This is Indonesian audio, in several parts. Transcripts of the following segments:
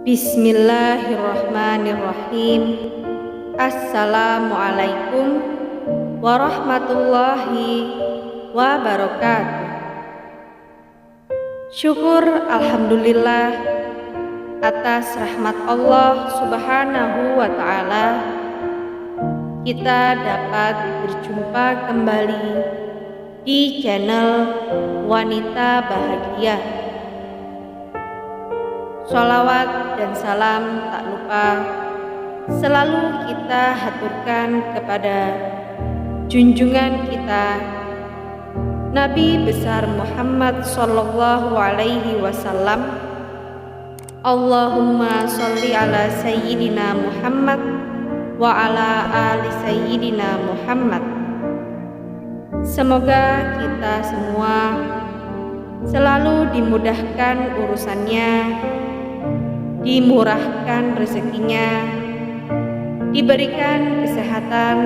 Bismillahirrahmanirrahim. Assalamualaikum warahmatullahi wabarakatuh. Syukur alhamdulillah atas rahmat Allah subhanahu wa ta'ala, kita dapat berjumpa kembali di channel Wanita Bahagia. Sholawat dan salam tak lupa selalu kita haturkan kepada junjungan kita Nabi besar Muhammad sallallahu alaihi wasallam. Allahumma sholli ala sayyidina Muhammad wa ala ali sayyidina Muhammad. Semoga kita semua selalu dimudahkan urusannya, dimurahkan rezekinya, diberikan kesehatan,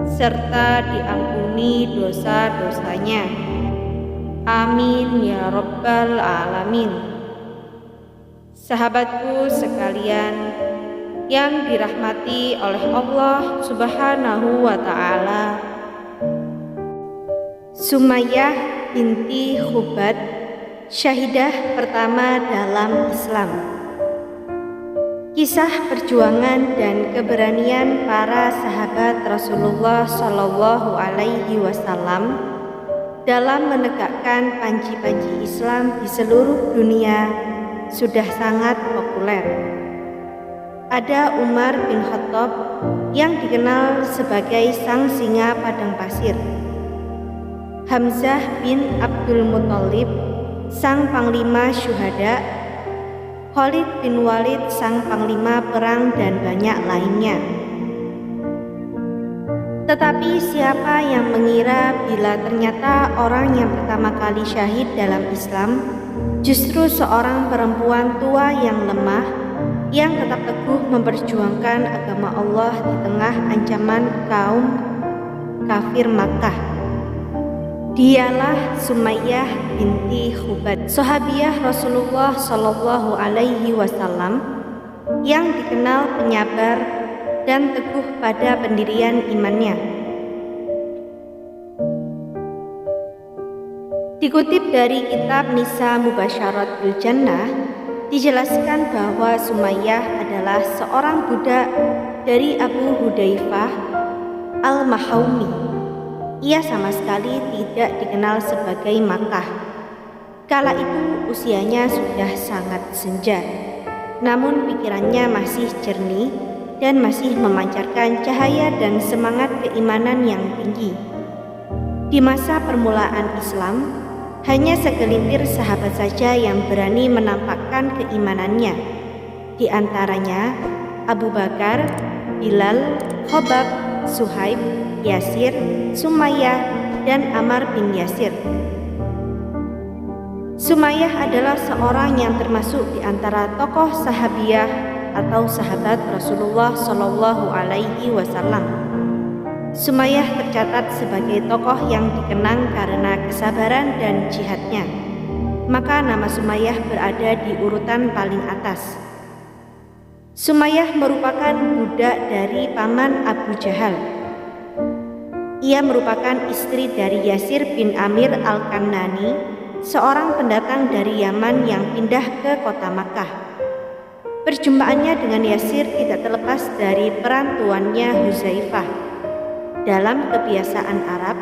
serta diampuni dosa-dosanya. Amin ya rabbal alamin. Sahabatku sekalian yang dirahmati oleh Allah subhanahu wa ta'ala, Sumayyah binti Khubat, syahidah pertama dalam Islam. Kisah perjuangan dan keberanian para sahabat Rasulullah Shallallahu Alaihi Wasallam dalam menegakkan panji-panji Islam di seluruh dunia sudah sangat populer. Ada Umar bin Khattab yang dikenal sebagai sang singa padang pasir, Hamzah bin Abdul Muthalib, sang panglima syuhada, Khalid bin Walid, sang panglima perang, dan banyak lainnya. Tetapi siapa yang mengira bila ternyata orang yang pertama kali syahid dalam Islam justru seorang perempuan tua yang lemah, yang tetap teguh memperjuangkan agama Allah di tengah ancaman kaum kafir Makkah. Dialah Sumayyah binti Khubat, sahabiah Rasulullah Shallallahu Alaihi Wasallam yang dikenal penyabar dan teguh pada pendirian imannya. Dikutip dari kitab Nisa Mubasyarat bil Jannah, dijelaskan bahwa Sumayyah adalah seorang budak dari Abu Hudzaifah al-Mahaumi. Ia sama sekali tidak dikenal sebagai Makkah. Kala itu usianya sudah sangat senja, namun pikirannya masih jernih dan masih memancarkan cahaya dan semangat keimanan yang tinggi. Di masa permulaan Islam, hanya segelintir sahabat saja yang berani menampakkan keimanannya. Di antaranya Abu Bakar, Bilal, Khobab, Suhaib, Yasir, Sumayyah, dan Ammar bin Yasir. Sumayyah adalah seorang yang termasuk di antara tokoh sahabiah atau sahabat Rasulullah Shallallahu Alaihi Wasallam. Sumayyah tercatat sebagai tokoh yang dikenang karena kesabaran dan jihadnya. Maka nama Sumayyah berada di urutan paling atas. Sumayyah merupakan budak dari paman Abu Jahal. Ia merupakan istri dari Yasir bin Amir al-Kanani, seorang pendatang dari Yaman yang pindah ke kota Makkah. Perjumpaannya dengan Yasir tidak terlepas dari peran tuannya Hudzaifah. Dalam kebiasaan Arab,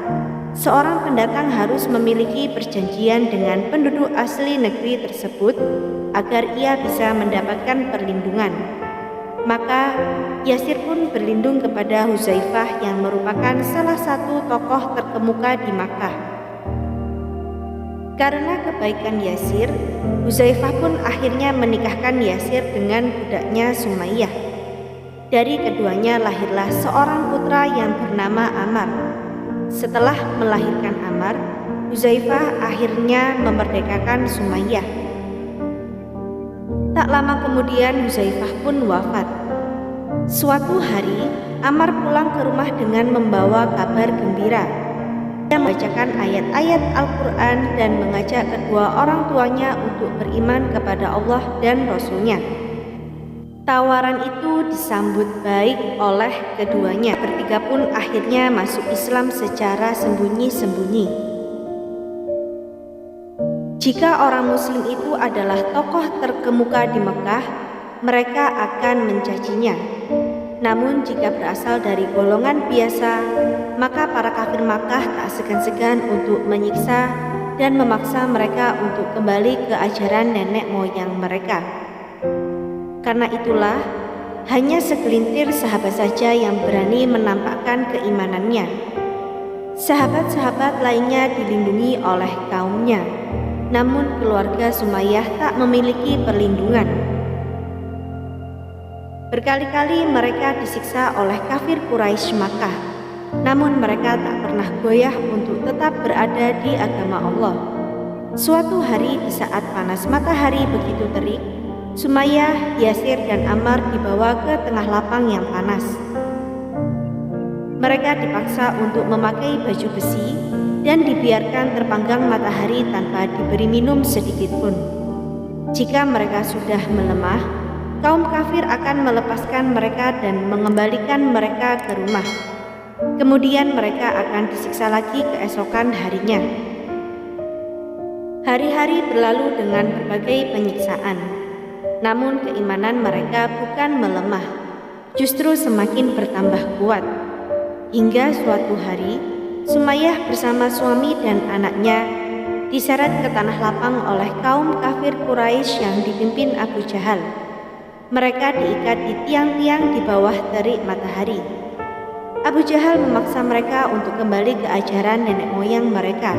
seorang pendatang harus memiliki perjanjian dengan penduduk asli negeri tersebut agar ia bisa mendapatkan perlindungan. Maka Yasir pun berlindung kepada Hudzaifah yang merupakan salah satu tokoh terkemuka di Makkah. Karena kebaikan Yasir, Hudzaifah pun akhirnya menikahkan Yasir dengan budaknya Sumayyah. Dari keduanya lahirlah seorang putra yang bernama Ammar. Setelah melahirkan Ammar, Hudzaifah akhirnya memerdekakan Sumayyah. Tak lama kemudian Hudzaifah pun wafat. Suatu hari, Ammar pulang ke rumah dengan membawa kabar gembira. Dia membacakan ayat-ayat Al-Quran dan mengajak kedua orang tuanya untuk beriman kepada Allah dan Rasul-Nya. Tawaran itu disambut baik oleh keduanya. Bertiga pun akhirnya masuk Islam secara sembunyi-sembunyi. Jika orang Muslim itu adalah tokoh terkemuka di Mekah, mereka akan mencacinya. Namun jika berasal dari golongan biasa, maka para kafir Makkah tak segan-segan untuk menyiksa dan memaksa mereka untuk kembali ke ajaran nenek moyang mereka. Karena itulah, hanya segelintir sahabat saja yang berani menampakkan keimanannya. Sahabat-sahabat lainnya dilindungi oleh kaumnya, namun keluarga Sumayyah tak memiliki perlindungan. Berkali-kali mereka disiksa oleh kafir Quraisy Makkah, namun mereka tak pernah goyah untuk tetap berada di agama Allah. Suatu hari di saat panas matahari begitu terik, Sumayyah, Yasir, dan Ammar dibawa ke tengah lapang yang panas. Mereka dipaksa untuk memakai baju besi dan dibiarkan terpanggang matahari tanpa diberi minum sedikit pun. Jika mereka sudah melemah, kaum kafir akan melepaskan mereka dan mengembalikan mereka ke rumah. Kemudian mereka akan disiksa lagi keesokan harinya. Hari-hari berlalu dengan berbagai penyiksaan. Namun keimanan mereka bukan melemah, justru semakin bertambah kuat. Hingga suatu hari, Sumayyah bersama suami dan anaknya diseret ke tanah lapang oleh kaum kafir Quraisy yang dipimpin Abu Jahal. Mereka diikat di tiang-tiang di bawah terik matahari. Abu Jahal memaksa mereka untuk kembali ke ajaran nenek moyang mereka.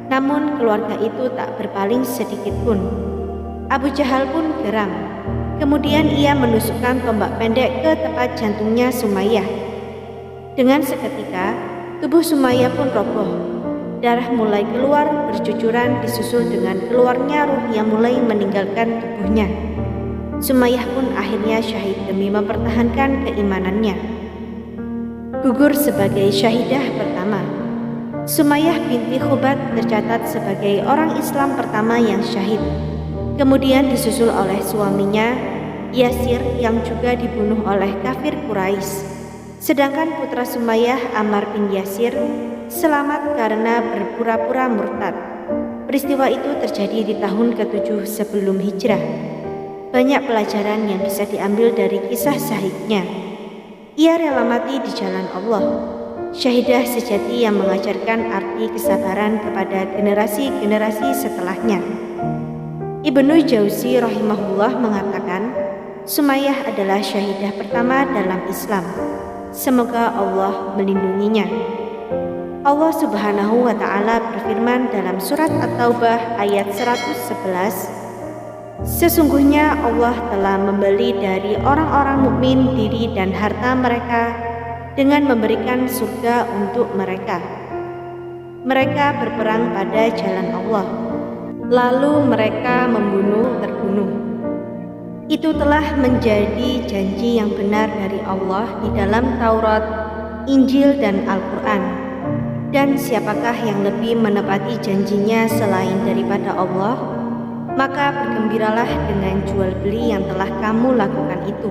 Namun keluarga itu tak berpaling sedikit pun. Abu Jahal pun geram. Kemudian ia menusukkan tombak pendek ke tepat jantungnya Sumayyah. Dengan seketika, tubuh Sumayyah pun roboh. Darah mulai keluar bercucuran disusul dengan keluarnya ruh yang mulai meninggalkan tubuhnya. Sumayyah pun akhirnya syahid demi mempertahankan keimanannya. Gugur sebagai syahidah pertama. Sumayyah binti Khubat tercatat sebagai orang Islam pertama yang syahid. Kemudian disusul oleh suaminya, Yasir, yang juga dibunuh oleh kafir Quraisy. Sedangkan putra Sumayyah, Ammar bin Yasir, selamat karena berpura-pura murtad. Peristiwa itu terjadi di tahun ke-7 sebelum hijrah. Banyak pelajaran yang bisa diambil dari kisah syahidnya. Ia rela mati di jalan Allah. Syahidah sejati yang mengajarkan arti kesabaran kepada generasi-generasi setelahnya. Ibnu Jauzi rahimahullah mengatakan, Sumayyah adalah syahidah pertama dalam Islam. Semoga Allah melindunginya. Allah Subhanahu wa Ta'ala berfirman dalam surat At-Taubah ayat 111, sesungguhnya Allah telah membeli dari orang-orang mukmin diri dan harta mereka dengan memberikan surga untuk mereka. Mereka berperang pada jalan Allah, lalu mereka terbunuh. Itu telah menjadi janji yang benar dari Allah di dalam Taurat, Injil, dan Al-Quran. Dan siapakah yang lebih menepati janjinya selain daripada Allah? Maka bergembiralah dengan jual beli yang telah kamu lakukan itu.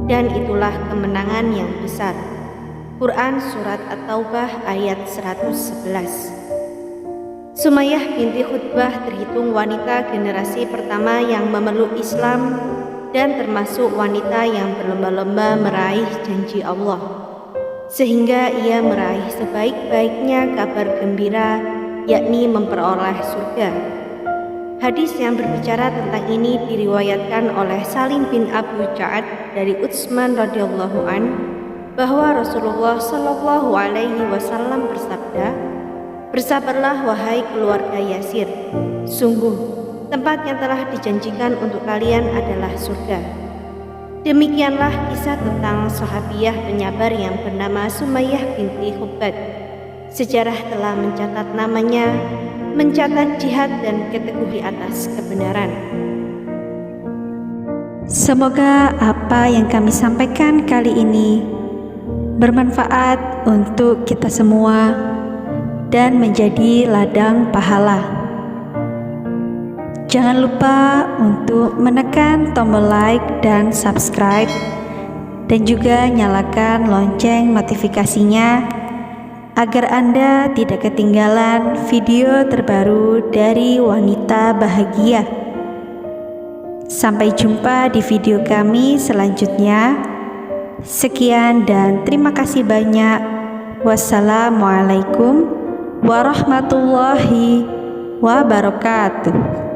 Dan itulah kemenangan yang besar. Quran Surat At-Taubah ayat 111. Sumayyah binti Khutbah terhitung wanita generasi pertama yang memeluk Islam dan termasuk wanita yang berlomba-lomba meraih janji Allah, sehingga ia meraih sebaik-baiknya kabar gembira, yakni memperoleh surga. Hadis yang berbicara tentang ini diriwayatkan oleh Salim bin Abu Ja'ad dari Utsman radhiyallahu an bahwa Rasulullah Shallallahu alaihi wasallam bersabda, bersabarlah wahai keluarga Yasir, sungguh tempat yang telah dijanjikan untuk kalian adalah surga. Demikianlah kisah tentang sahabiah penyabar yang bernama Sumayyah binti Khubat. Sejarah telah mencatat namanya, mencatat jihad dan keteguh di atas kebenaran. Semoga apa yang kami sampaikan kali ini bermanfaat untuk kita semua dan menjadi ladang pahala. Jangan lupa untuk menekan tombol like dan subscribe, dan juga nyalakan lonceng notifikasinya agar Anda tidak ketinggalan video terbaru dari Wanita Bahagia. Sampai jumpa di video kami selanjutnya. Sekian dan terima kasih banyak. Wassalamualaikum warahmatullahi wabarakatuh.